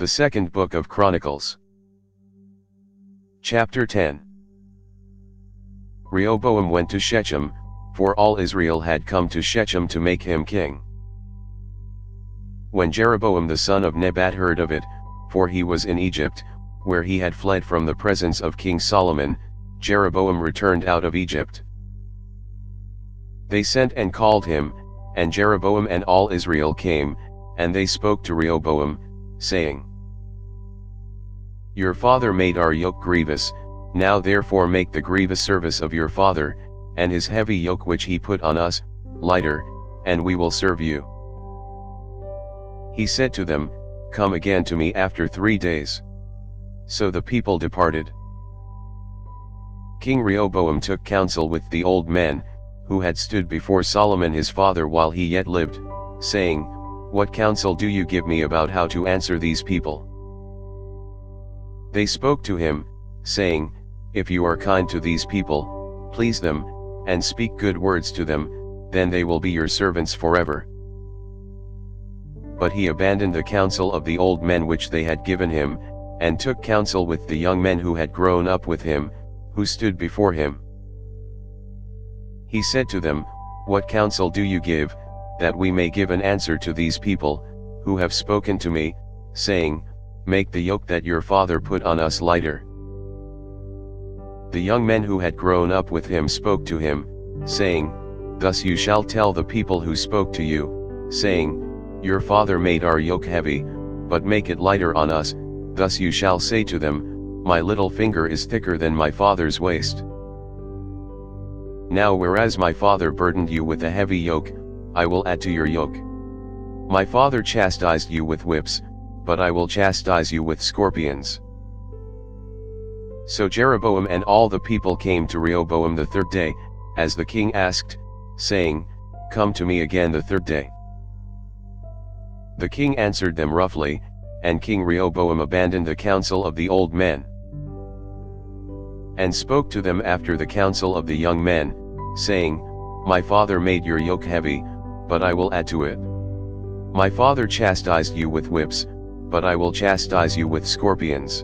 The Second Book of Chronicles. Chapter 10. Rehoboam went to Shechem, for all Israel had come to Shechem to make him king. When Jeroboam the son of Nebat heard of it, for he was in Egypt, where he had fled from the presence of King Solomon, Jeroboam returned out of Egypt. They sent and called him, and Jeroboam and all Israel came, and they spoke to Rehoboam, saying, Your father made our yoke grievous, now therefore make the grievous service of your father, and his heavy yoke which he put on us, lighter, and we will serve you. He said to them, Come again to me after 3 days. So the people departed. King Rehoboam took counsel with the old men, who had stood before Solomon his father while he yet lived, saying, What counsel do you give me about how to answer these people? They spoke to him, saying, If you are kind to these people, please them, and speak good words to them, then they will be your servants forever. But he abandoned the counsel of the old men which they had given him, and took counsel with the young men who had grown up with him, who stood before him. He said to them, What counsel do you give, that we may give an answer to these people, who have spoken to me, saying, Make the yoke that your father put on us lighter? The young men who had grown up with him spoke to him, saying, Thus you shall tell the people who spoke to you, saying, Your father made our yoke heavy, but make it lighter on us. Thus you shall say to them, My little finger is thicker than my father's waist. Now whereas my father burdened you with a heavy yoke, I will add to your yoke. My father chastised you with whips, but I will chastise you with scorpions. So Jeroboam and all the people came to Rehoboam the 3rd day, as the king asked, saying, Come to me again the 3rd day. The king answered them roughly, and King Rehoboam abandoned the counsel of the old men, and spoke to them after the counsel of the young men, saying, My father made your yoke heavy, but I will add to it. My father chastised you with whips, but I will chastise you with scorpions.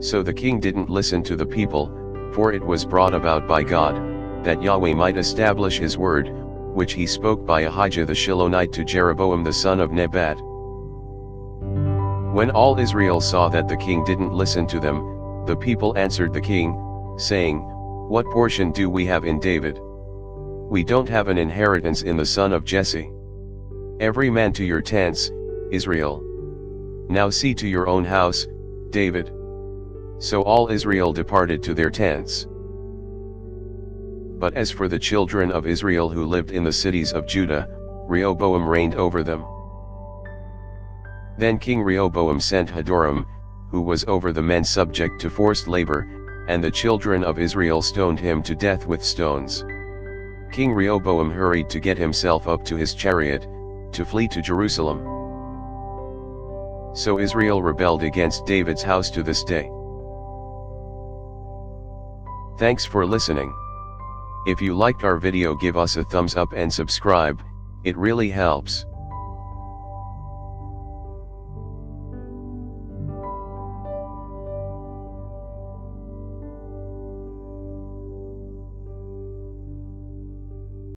So the king didn't listen to the people, for it was brought about by God, that Yahweh might establish his word, which he spoke by Ahijah the Shilonite to Jeroboam the son of Nebat. When all Israel saw that the king didn't listen to them, the people answered the king, saying, What portion do we have in David? We don't have an inheritance in the son of Jesse. Every man to your tents, Israel. Now see to your own house, David. So all Israel departed to their tents. But as for the children of Israel who lived in the cities of Judah, Rehoboam reigned over them. Then King Rehoboam sent Hadoram, who was over the men subject to forced labor, and the children of Israel stoned him to death with stones. King Rehoboam hurried to get himself up to his chariot, to flee to Jerusalem. So Israel rebelled against David's house to this day. Thanks for listening. If you liked our video, give us a thumbs up and subscribe, it really helps.